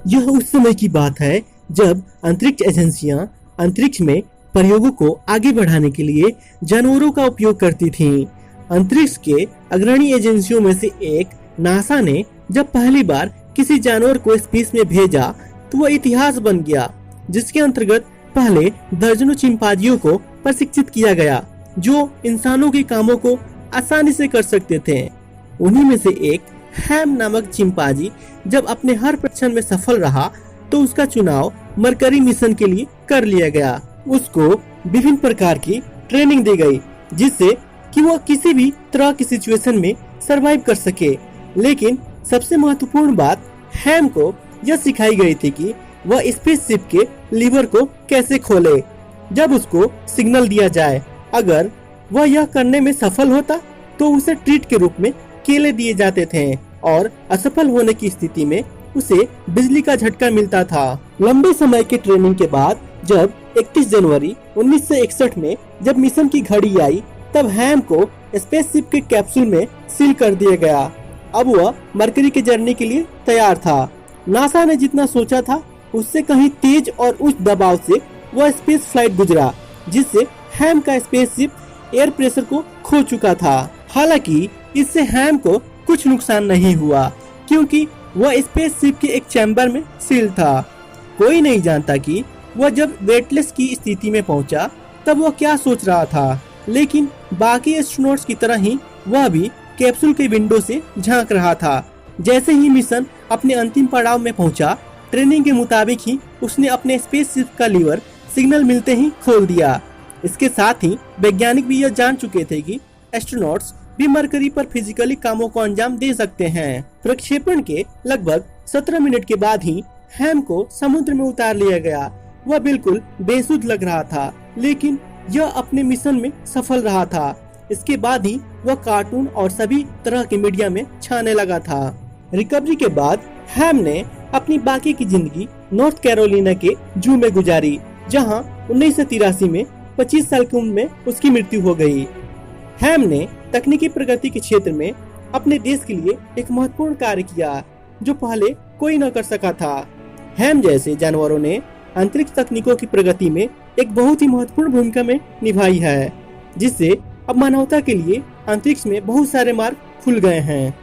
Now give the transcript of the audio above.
यह उस समय की बात है जब अंतरिक्ष एजेंसियां अंतरिक्ष में प्रयोगों को आगे बढ़ाने के लिए जानवरों का उपयोग करती थीं। अंतरिक्ष के अग्रणी एजेंसियों में से एक नासा ने जब पहली बार किसी जानवर को स्पेस में भेजा तो वह इतिहास बन गया, जिसके अंतर्गत पहले दर्जनों चिंपांजियों को प्रशिक्षित किया गया जो इंसानों के कामों को आसानी से कर सकते थे। उन्हीं में से एक हैम नामक चिंपांजी जब अपने हर परीक्षण में सफल रहा तो उसका चुनाव मरकरी मिशन के लिए कर लिया गया। उसको विभिन्न प्रकार की ट्रेनिंग दी गई जिससे कि वह किसी भी तरह की सिचुएशन में सरवाइव कर सके। लेकिन सबसे महत्वपूर्ण बात हैम को यह सिखाई गई थी कि वह स्पेसशिप के लीवर को कैसे खोले जब उसको सिग्नल दिया जाए। अगर वह यह करने में सफल होता तो उसे ट्रीट के रूप में केले दिए जाते थे और असफल होने की स्थिति में उसे बिजली का झटका मिलता था। लंबे समय के ट्रेनिंग के बाद जब 31 जनवरी 1961 में जब मिशन की घड़ी आई तब हैम को स्पेसशिप के कैप्सूल में सील कर दिया गया। अब वह मरकरी के जर्नी के लिए तैयार था। नासा ने जितना सोचा था उससे कहीं तेज और उच्च दबाव से वह स्पेस फ्लाइट गुजरा जिससे हैम का स्पेसशिप एयर प्रेशर को खो चुका था। हालांकि इससे हैम को कुछ नुकसान नहीं हुआ क्योंकि वह स्पेसशिप के एक चैम्बर में सील था। कोई नहीं जानता कि वह जब वेटलेस की स्थिति में पहुंचा तब वह क्या सोच रहा था, लेकिन बाकी एस्ट्रोनॉट्स की तरह ही वह भी कैप्सूल के विंडो से झांक रहा था। जैसे ही मिशन अपने अंतिम पड़ाव में पहुंचा, ट्रेनिंग के मुताबिक ही उसने अपने स्पेसशिप का लीवर सिग्नल मिलते ही खोल दिया। इसके साथ ही वैज्ञानिक भी यह जान चुके थे कि एस्ट्रोनॉट्स भी मरकरी पर फिजिकली कामों को अंजाम दे सकते हैं। प्रक्षेपण के लगभग 17 मिनट के बाद ही हैम को समुद्र में उतार लिया गया। वह बिल्कुल बेसुध लग रहा था, लेकिन यह अपने मिशन में सफल रहा था। इसके बाद ही वह कार्टून और सभी तरह के मीडिया में छाने लगा था। रिकवरी के बाद हैम ने अपनी बाकी की जिंदगी नॉर्थ कैरोलिना के जू में गुजारी, जहां 1983 में 25 साल की उम्र में उसकी मृत्यु हो गई। हैम ने तकनीकी प्रगति के क्षेत्र में अपने देश के लिए एक महत्वपूर्ण कार्य किया जो पहले कोई न कर सका था। हैम जैसे जानवरों ने अंतरिक्ष तकनीकों की प्रगति में एक बहुत ही महत्वपूर्ण भूमिका में निभाई है, जिससे अब मानवता के लिए अंतरिक्ष में बहुत सारे मार्ग खुल गए हैं।